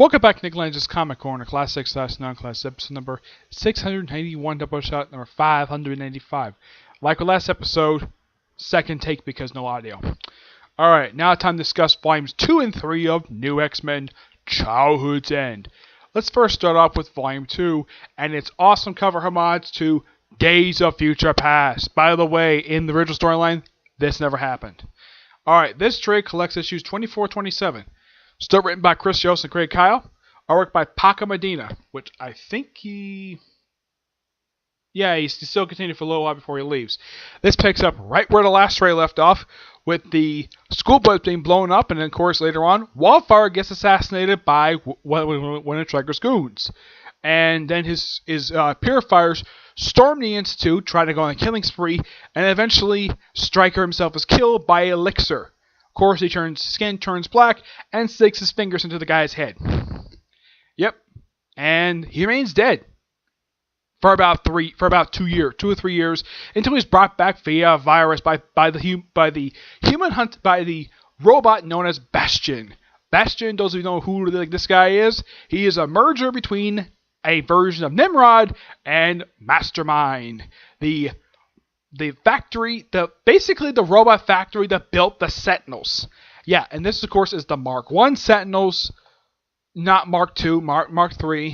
Welcome back to Nick Lenz's Comic Corner, Classic / Non-Class, episode number 681, Doubleshot number 595. Like with last episode, second take because no audio. Alright, now time to discuss volumes 2 and 3 of New X-Men Childhood's End. Let's first start off with volume 2 and its awesome cover homage to Days of Future Past. By the way, in the original storyline, this never happened. Alright, this trade collects issues 24-27. Still written by Chris Yost and Craig Kyle. Artwork by Paco Medina, which I think he's still continuing for a little while before he leaves. This picks up right where the last trade left off, with the school bus being blown up, and then of course later on, Wildfire gets assassinated by one of Stryker's goons. And then his purifiers storm the Institute, try to go on a killing spree, and eventually Stryker himself is killed by Elixir. Of course, his skin turns black and sticks his fingers into the guy's head. Yep, and he remains dead for about 2 or 3 years, until he's brought back via a virus by the robot known as Bastion. Bastion, those of you know who this guy is, he is a merger between a version of Nimrod and Mastermind, the basically the robot factory that built the Sentinels. Yeah, and this of course is the Mark 1 Sentinels, not Mark 2, Mark 3.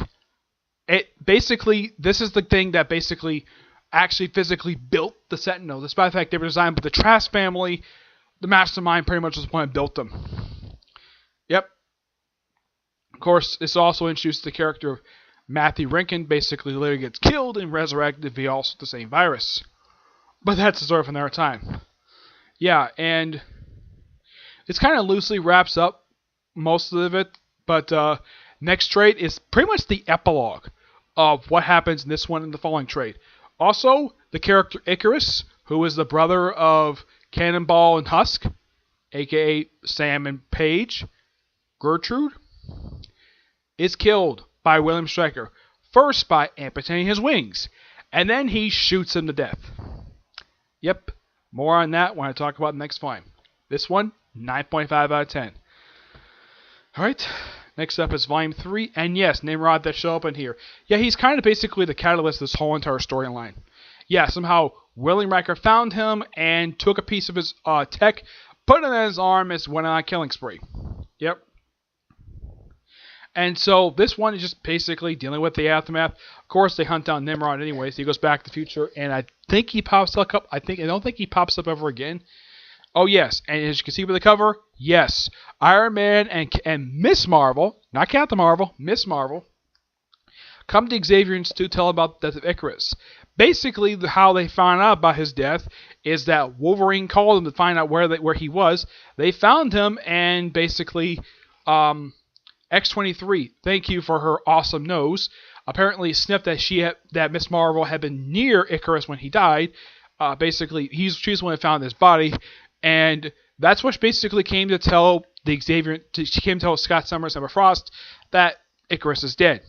This is the thing that basically actually physically built the Sentinels. Despite the fact they were designed by the Trask family, the Mastermind pretty much was the one that built them. Yep. Of course, this also introduced the character of Matthew Rankin, basically later gets killed and resurrected via also the same virus. But that's a story from their time. Yeah, and this kind of loosely wraps up most of it, but next trade is pretty much the epilogue of what happens in this one and the following trade. Also, the character Icarus, who is the brother of Cannonball and Husk, aka Sam and Paige, Gertrude, is killed by William Stryker, first by amputating his wings, and then he shoots him to death. Yep, more on that when I talk about the next volume. This one, 9.5 out of 10. Alright, next up is volume 3, and yes, Nimrod that show up in here. Yeah, he's kind of basically the catalyst of this whole entire storyline. Yeah, somehow William Riker found him and took a piece of his tech, put it in his arm, and went on a killing spree. Yep. And so this one is just basically dealing with the aftermath. Of course, they hunt down Nimrod anyway, so he goes back to the future, and I think he pops up. I don't think he pops up ever again. Oh yes, and as you can see with the cover, yes, Iron Man and Miss Marvel, not Captain Marvel, Miss Marvel, come to Xavier Institute to tell about the death of Icarus. Basically, how they found out about his death is that Wolverine called them to find out where he was. They found him, and basically, X-23, thank you for her awesome nose, apparently sniffed that Miss Marvel had been near Icarus when he died. Basically, she's the one that found his body, and that's what basically came to tell she came to tell Scott Summers and Emma Frost that Icarus is dead.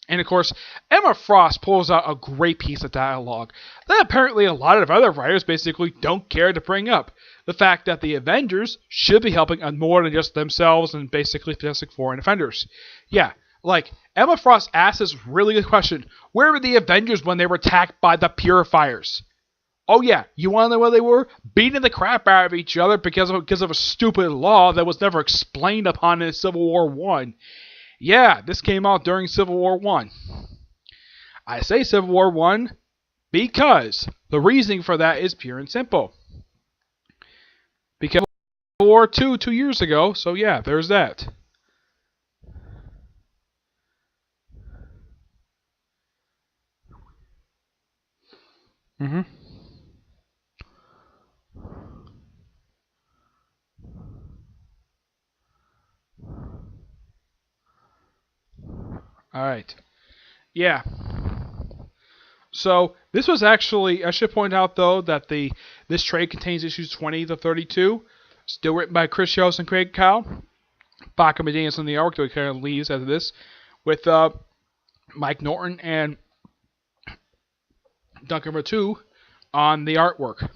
And of course, Emma Frost pulls out a great piece of dialogue that apparently a lot of other writers basically don't care to bring up. The fact that the Avengers should be helping on more than just themselves and basically Fantastic Four and Defenders. Yeah, like, Emma Frost asks this really good question. Where were the Avengers when they were attacked by the Purifiers? Oh yeah, you want to know where they were? Beating the crap out of each other because of a stupid law that was never explained upon in Civil War I. Yeah, this came out during Civil War I. I say Civil War I because the reasoning for that is pure and simple. Because Civil War II 2 years ago, so yeah, there's that. Alright. Yeah. So, this was actually, I should point out though, that this trade contains issues 20 to 32. Still written by Chris Yost and Craig Kyle. Paco Medina is on the artwork, so he kind of leaves after this. With Mike Norton and Duncan Ratu on the artwork.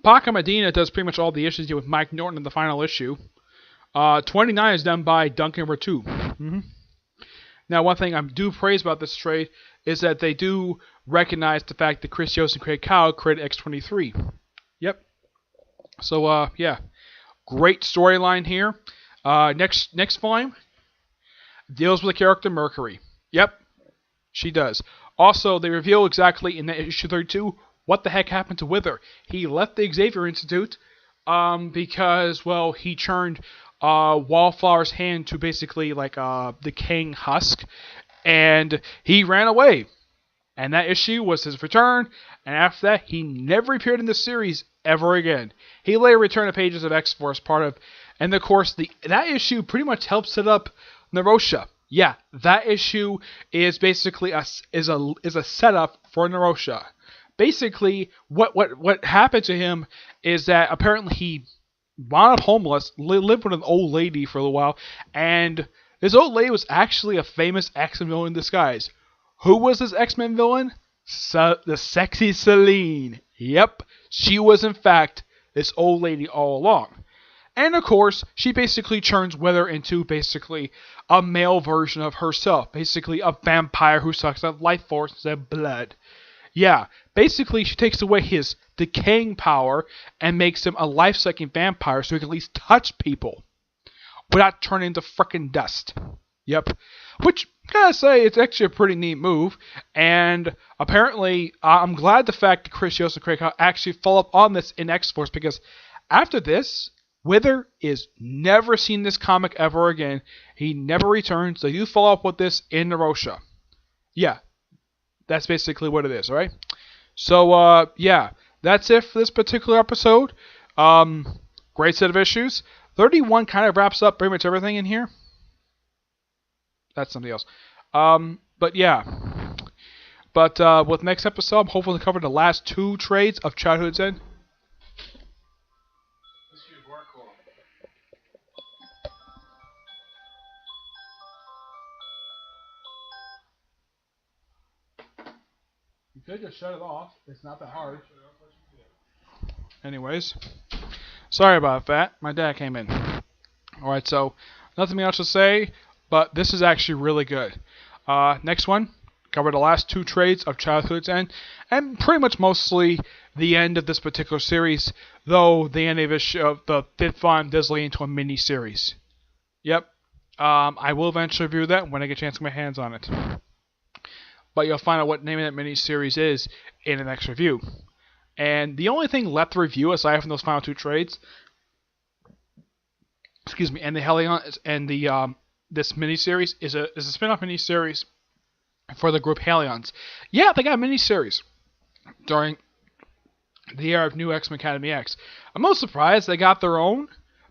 Paco Medina does pretty much all the issues with Mike Norton in the final issue. 29 is done by Duncan Ratu. Mm-hmm. Now, one thing I do praise about this trade is that they do recognize the fact that Chris Yost and Craig Kyle created X-23. Yep. So, yeah. Great storyline here. Next volume deals with the character Mercury. Yep. She does. Also, they reveal exactly in issue 32 what the heck happened to Wither. He left the Xavier Institute because, well, he turned Wallflower's hand to basically like decaying husk, and he ran away. And that issue was his return, and after that, he never appeared in the series ever again. He later returned to pages of X-Force, part of, and of course, that issue pretty much helps set up Narosha. Yeah, that issue is basically a setup for Narosha. Basically, what happened to him is that apparently he wound up homeless, lived with an old lady for a little while, and this old lady was actually a famous X-Men villain in disguise. Who was this X-Men villain? The sexy Selene. Yep, she was in fact this old lady all along. And of course, she basically turns Wither into basically a male version of herself. Basically a vampire who sucks up life force instead of blood. Yeah, basically she takes away his decaying power and makes him a life-sucking vampire so he can at least touch people without turning into frickin' dust. Yep. Which, gotta say, it's actually a pretty neat move. And apparently, I'm glad the fact that Chris Yost and Craig actually follow up on this in X-Force, because after this, Wither is never seen this comic ever again. He never returns. So you follow up with this in Narosha. Yeah. That's basically what it is, alright? So, yeah. That's it for this particular episode. Great set of issues. 31 kind of wraps up pretty much everything in here. That's something else. But yeah. But with next episode, I'm hopefully to cover the last 2 trades of Childhood's End. You could just shut it off. It's not that hard. Anyways. Sorry about that. My dad came in. Alright, so nothing else to say, but this is actually really good. Next one, cover the last 2 trades of Childhood's End, and pretty much mostly the end of this particular series, though the end of the 5th volume does lead into a mini-series. Yep. I will eventually review that when I get a chance to get my hands on it. But you'll find out what the name of that mini-series is in the next review. And the only thing left to review, aside from those final 2 trades, excuse me, and the Hellion and the this miniseries is a spin-off miniseries for the group Hellions. Yeah, they got a miniseries during the era of New X-Men Academy X. I'm most surprised they got their own,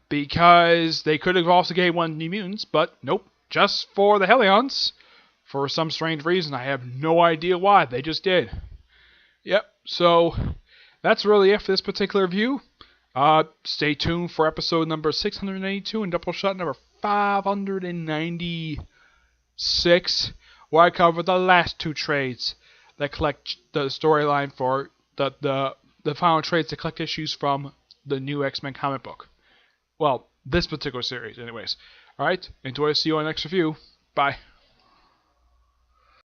because they could have also gave one New Mutants, but nope, just for the Hellions. For some strange reason, I have no idea why, they just did. Yep, so that's really it for this particular review. Stay tuned for episode number 682 and Doubleshot number 596, where I cover the last 2 trades that collect the storyline for the final trades that collect issues from the new X-Men comic book. Well, this particular series, anyways. Alright, enjoy, see you on the next review. Bye.